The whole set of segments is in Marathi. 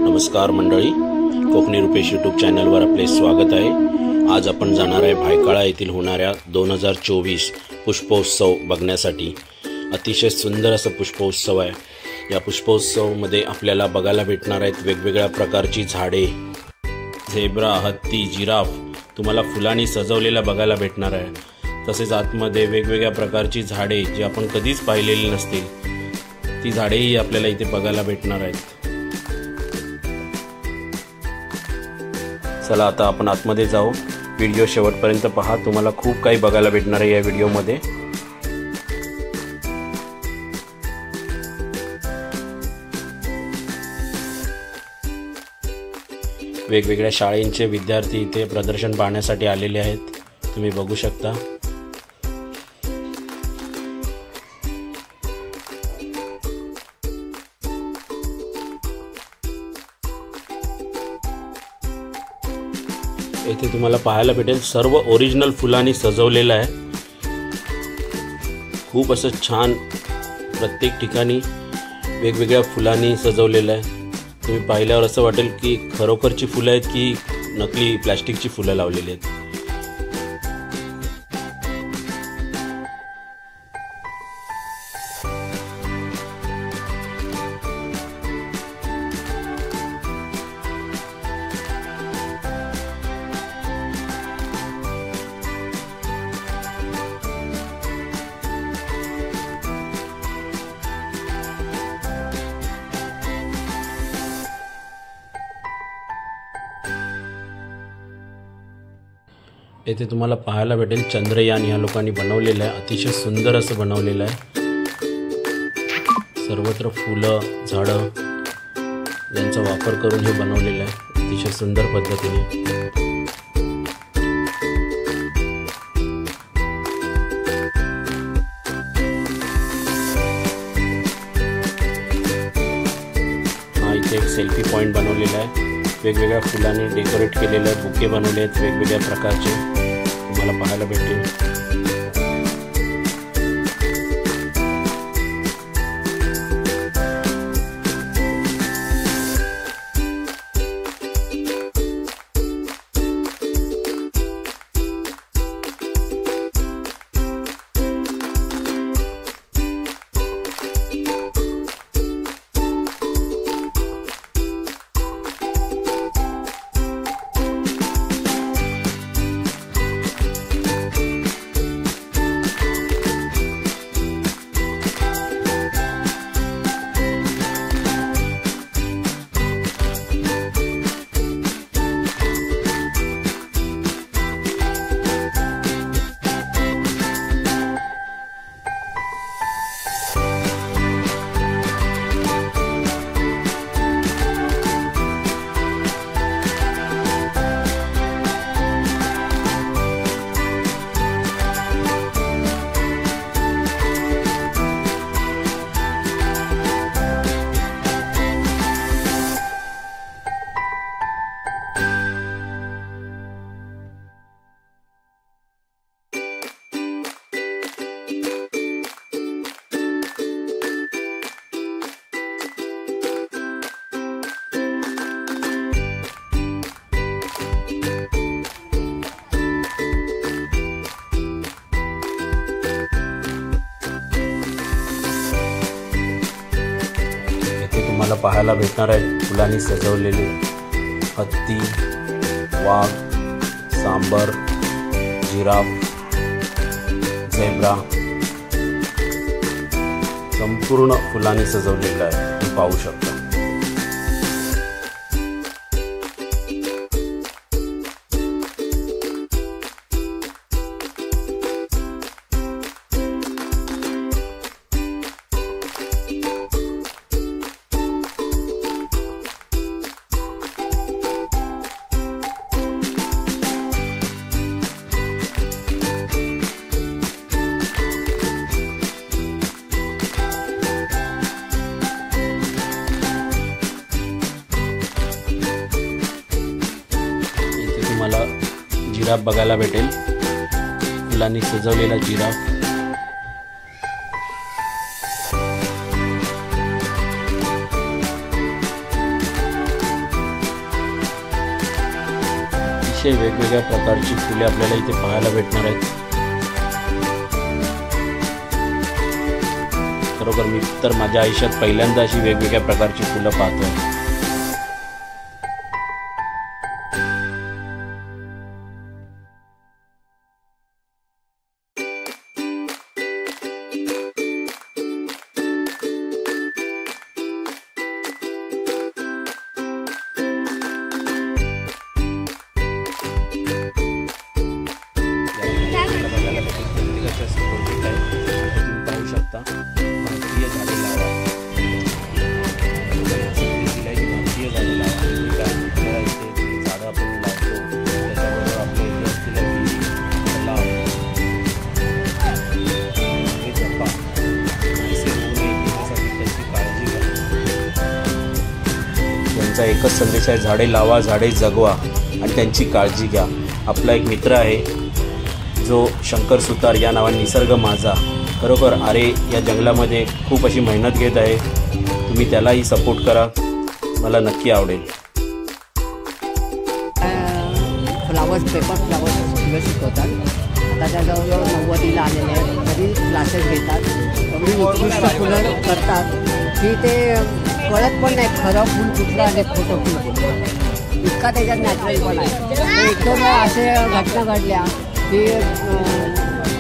नमस्कार मंडळी, कोकणी रुपेश यूट्यूब चॅनलवर आपले स्वागत आहे। आज आपण जाणार आहे भायखळा येथील होणाऱ्या 2024 पुष्पोत्सव बघण्यासाठी। अतिशय सुंदर असा पुष्पोत्सव आहे। या पुष्पोत्सवामध्ये आपल्याला बघायला भेटणार आहेत वेगवेगळ्या प्रकारची झाडे, झेब्रा, हत्ती, जिराफ तुम्हाला फुलांनी सजवलेला बघायला भेटणार आहे। तसेच आतमध्ये वेगवेगळ्या प्रकारची झाडे जी आपण कधीच पाहिलेली नसतील ती झाडेही आपल्याला इथे बघायला भेटणार आहेत। चला आता आपण आतमध्ये जाऊ। व्हिडिओ शेवटपर्यंत पहा, तुम्हाला खूप काही बघायला भेटणार आहे या व्हिडिओमध्ये। वेगवेगळ्या शाळेंचे विद्यार्थी इथे प्रदर्शन पाहण्यासाठी आलेले आहेत, तुम्ही बघू शकता। इथे तुम्हाला पाहायला भेटेल सर्व ओरिजिनल फुलांनी सजवलेलं आहे। खूप असं छान प्रत्येक ठिकाणी वेगवेगळ्या फुलांनी सजवलेलं आहे। तुम्ही पाहिल्यावर असं वाटेल की खरोखरची फुलं आहेत की नकली प्लास्टिकची फुलं लावलेली आहेत। येथे तुम्हाला पाहायला भेटेल चंद्रयान या लोकांनी बनवलेलं आहे। अतिशय सुंदर असं बनवलेलं आहे। सर्वत्र फुलं, झाडं यांचा वापर करून हे बनवलेलं आहे अतिशय सुंदर पद्धतीने। हा इथे एक सेल्फी पॉइंट बनवलेला आहे। वेगवेगळ्या फुलांनी डेकोरेट केलेले बुके बनवले आहेत वेगवेगळ्या प्रकारचे, तुम्हाला पाहायला भेटतील। तुम्हाला पाहायला भेटणार आहे फुलांनी सजवलेले हत्ती, वाघ, सांबर, जिराफ, झेब्रा संपूर्ण फुलांनी सजवलेलं आहे, तुम्ही पाहू शकता। तुम्हाला जिराफ बघायला भेटेल, फुलांनी सजवलेला जिराफ। अतिशय वेगवेगळ्या प्रकारची फुले आपल्याला इथे पाहायला भेटणार आहेत। खरोखर मी तर माझ्या आयुष्यात पहिल्यांदा अशी वेगवेगळ्या प्रकारची फुलं पाहतोय। त्यांचा एकच संदेश आहे, झाडे लावा, झाडे जगवा आणि त्यांची काळजी घ्या। आपला एक मित्र आहे जो शंकर सुतार या नावाने निसर्ग माझा, खरोखर आरे या जंगलामध्ये खूप अशी मेहनत घेत आहे। तुम्ही त्यालाही सपोर्ट करा, मला नक्की आवडेल। फ्लावर्स शिकवतात, आता त्या जवळजवळ 90ला आलेले आहेत, तरी क्लासेस घेतात, एवढी उत्कृष्ट फुलं करतात की ते कळत पण नाही खरं फुल कुठलं आणि खोटं फुल कुठलं, इतका त्याच्यात नॅचरल पण आहे। एकदम असे घटना घडल्या की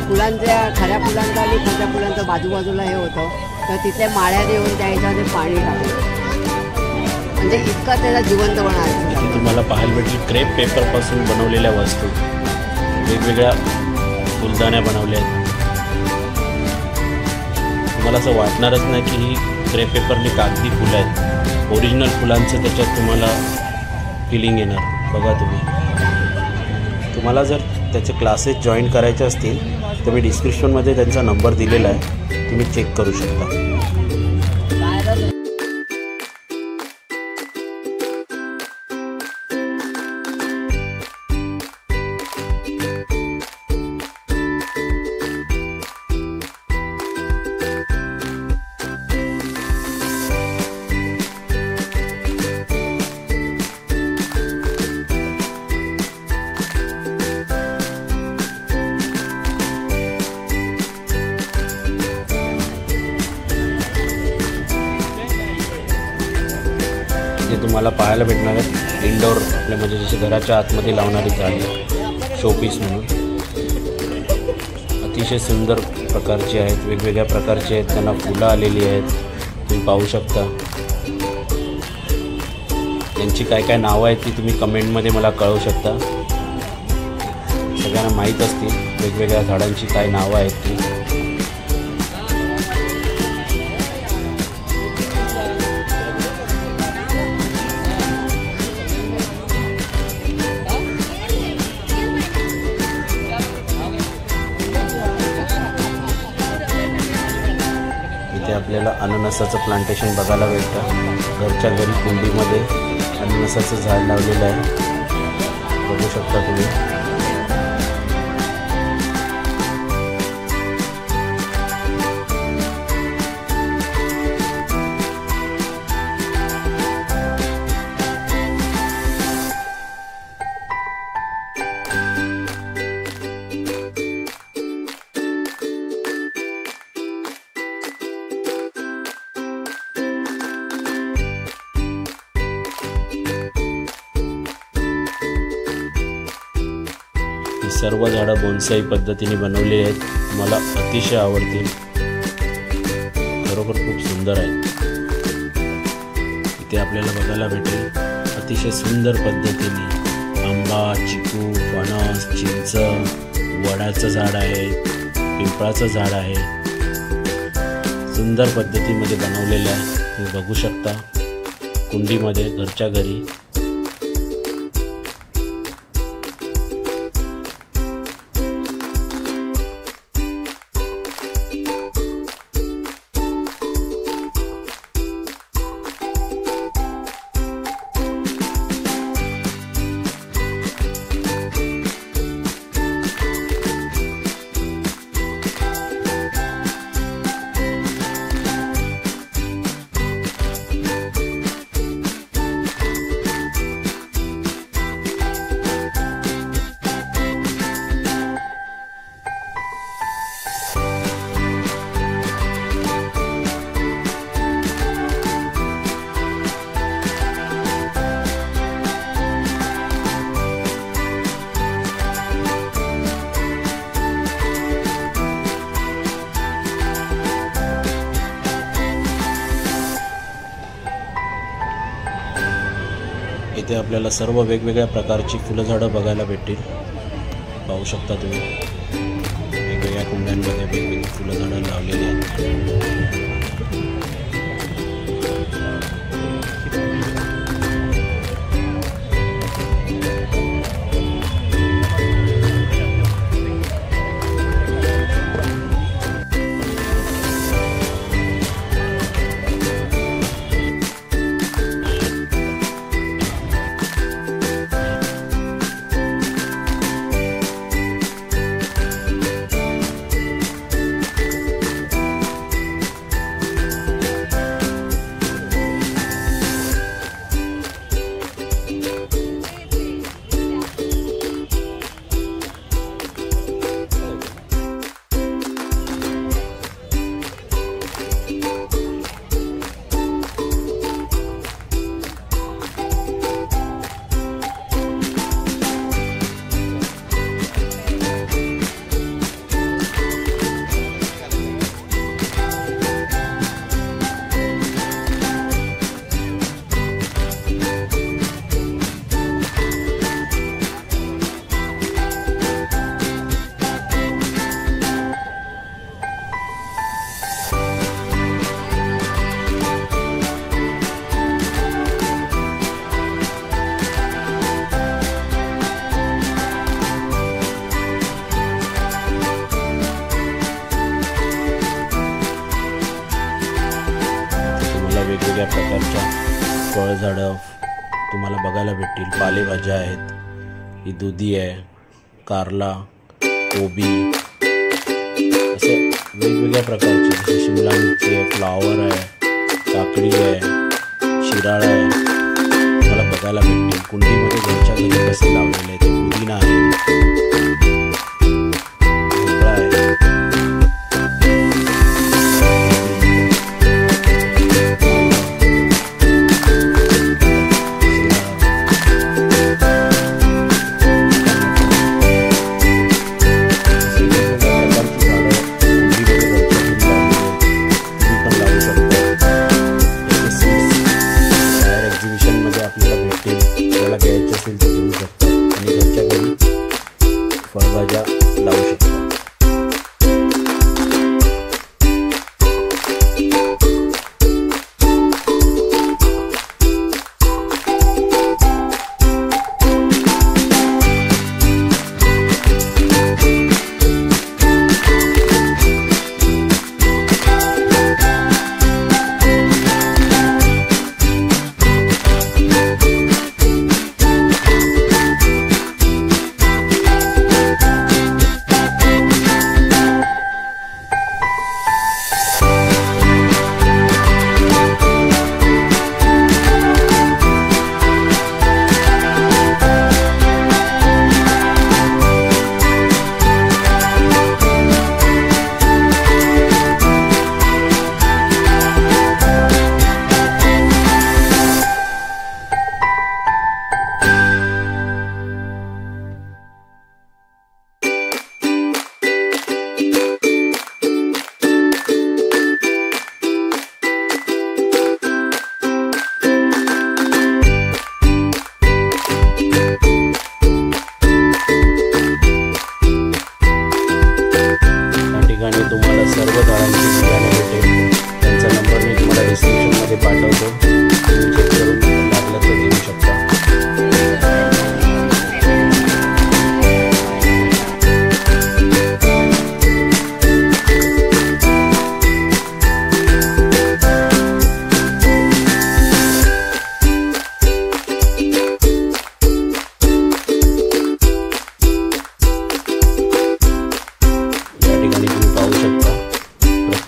फुलांच्या खऱ्या फुलांचा आणि खोट्या फुलांचं बाजूबाजूला हे होतं, तर तिथे माळ्याने येऊन त्या ह्याच्यामध्ये पाणी टाकलं, म्हणजे इतका त्याला जिवंतपणा आहे। तुम्हाला पाहायला भेटेल क्रेप पेपरपासून बनवलेल्या वस्तू, वेगवेगळ्या फुलदाण्या बनवल्या आहेत। तुम्हाला असं वाटणारच नाही की ही क्रेप पेपरने कागदी फुलं आहेत, ओरिजिनल फुलांचं त्याच्यात तुम्हाला फिलिंग येणार। बघा तुम्हाला जर त्याचे क्लासेस जॉईन करायचे असतील तर मी डिस्क्रिप्शनमध्ये त्यांचा नंबर दिलेला आहे, तुम्ही चेक करू शकता। जे तुम्हाला पाहायला भेटणार आहे इंडोर, आपल्या म्हणजे जसे घराच्या आतमध्ये लावणारी झाडे शोपीस म्हणून, अतिशय सुंदर प्रकारची आहेत, वेगवेगळ्या प्रकारचे आहेत, त्यांना फुलं आलेली आहेत, तुम्ही पाहू शकता। यांची काय काय नावं आहेत ती तुम्ही कमेंटमध्ये मला कळवू शकता, सगळ्यांना माहीत असतील वेगवेगळ्या झाडांची काय नावं आहेत ती। इथे आपल्याला अननसाचं प्लांटेशन बघायला भेटतं, घरच्या घरी कुंडीमध्ये अननसाचं झाड लावलेलं आहे, बघू शकता तुम्ही। ही सर्व झाडं बोन्साई पद्धतीने बनवलेली आहेत, मला अतिशय आवडतील, खरोखर खूप सुंदर आहेत। इथे आपल्याला बघायला भेटेल अतिशय सुंदर पद्धतीने आंबा, चिकू, फणस, चिंच, वडाचं झाड आहे, पिंपळाचं झाड आहे, सुंदर पद्धतीमध्ये बनवलेलं आहे, तुम्ही बघू शकता कुंडीमध्ये घरच्या घरी। इथे आपल्याला सर्व वेगवेगळ्या प्रकारची फुलझाडं बघायला भेटतील। पाहू शकता तुम्ही वेगवेगळ्या कुंड्यांमध्ये वेगवेगळी फुलझाडं लावलेली आहेत। वेगवेगळ्या प्रकारच्या फळझाडं तुम्हाला बघायला भेटतील। पालेभाज्या आहेत, ही दुधी आहे, कारला, कोबी, असे वेगवेगळ्या प्रकारचे जसे शिमला मिरची आहे, फ्लावर आहे, काकडी आहे, शिराळा आहे तुम्हाला बघायला भेटतील। कुंडीमध्ये घरच्या घरी कसे लावलेले आहे, ते पुदिना आहे, भोपळा आहे, फळभाज्या लावू शकता। तुम्हाला सर्व झाडांची बियाणे भेटेल। त्यांचा नंबर मी तुम्हाला डिस्क्रिप्शनमध्ये पाठवतो, तुम्ही चेक करून लागलं तर घेऊ शकता।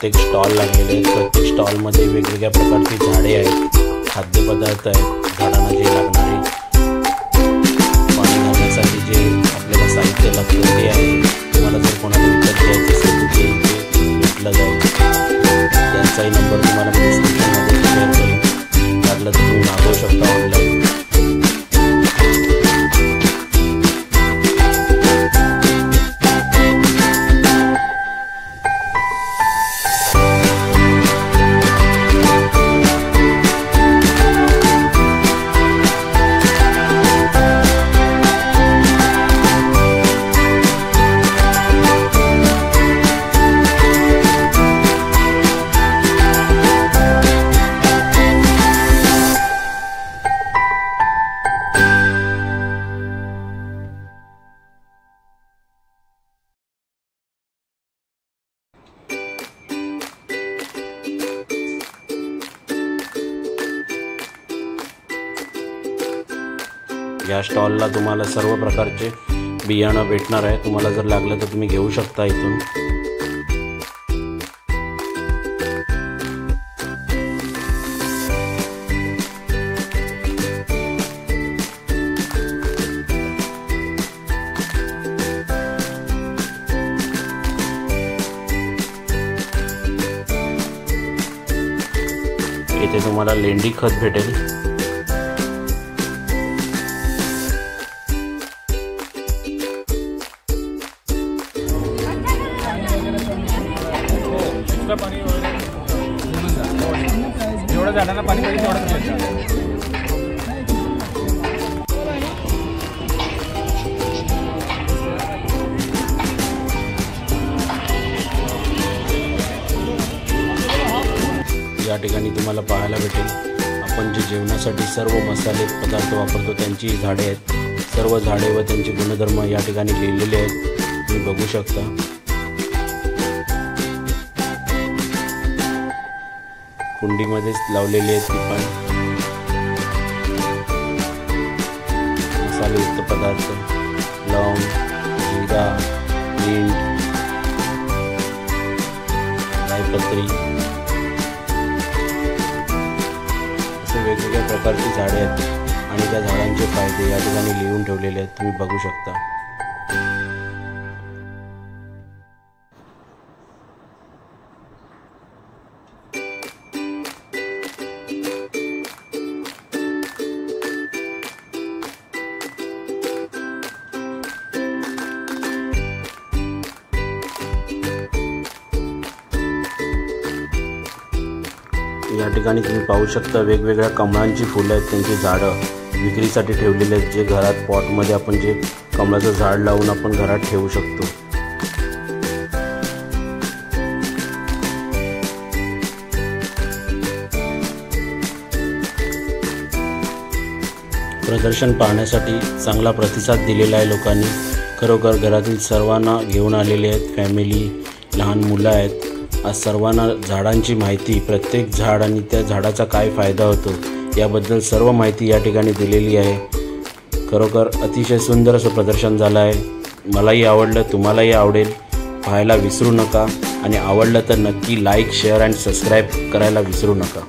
प्रत्येक स्टॉल लागलेले आहेत, प्रत्येक स्टॉलमध्ये वेगवेगळ्या प्रकारची झाडे आहेत, खाद्यपदार्थ आहेत, झाडांना जे लागणारे पाणी घालण्यासाठी जे आपल्याला साहित्य लागतं ते आहे। तुम्हाला जर कोणाला विकत घ्यायचं असेल तर ते इथे भेटलं जाईल। त्यांचाही नंबर तुम्हाला डिस्क्रिप्शनमध्ये शेअर करेन, लागलं तर तुम्ही मागवू शकता ऑनलाईन। या स्टॉलला तुम्हाला सर्व प्रकारचे बियाणं भेटणार आहे. तुम्हाला जर लागलं तर तुम्ही घेऊ शकता इथून. इथे तुम्हाला लेंडी खत भेटेल. जेवढं झाडांना पाणी पाहिजे तेवढं. या ठिकाणी तुम्हाला पाहायला भेटेल आपण जे जेवणासाठी सर्व मसाले पदार्थ वापरतो त्यांची झाडे आहेत. सर्व झाडे व त्यांचे गुणधर्म या ठिकाणी लिहिलेले आहेत, तुम्ही बघू शकता. कुंडीमध्येच लावलेले आहेत ती पण. मसालेयुक्त पदार्थ, लवंग, जिरा, मीठ, जायपत्री असे वेगवेगळ्या प्रकारची झाडे आहेत आणि त्या झाडांचे फायदे या ठिकाणी लिहून ठेवलेले आहेत, तुम्ही बघू शकता. या ठिकाणी तुम्ही पाहू शकता वेगवेगळ्या कमळांची फुलं आहेत, त्यांची झाडं विक्रीसाठी ठेवलेले आहेत, जे घरात पॉटमध्ये आपण जे कमळाचं झाड लावून आपण घरात ठेवू शकतो. प्रदर्शन पाहण्यासाठी चांगला प्रतिसाद दिलेला आहे लोकांनी. खरोखर घरातील सर्वांना घेऊन आलेले आहेत, फॅमिली, लहान मुलं आहेत. आज सर्वांना झाडांची माहिती, प्रत्येक झाड आणि त्या झाडाचा काय फायदा होतो याबद्दल सर्व माहिती या ठिकाणी दिलेली आहे. खरोखर अतिशय सुंदर असं प्रदर्शन झालं आहे. मलाही आवडलं, तुम्हालाही आवडेल. पाहायला विसरू नका आणि आवडलं तर नक्की लाईक, शेअर आणि सबस्क्राईब करायला विसरू नका.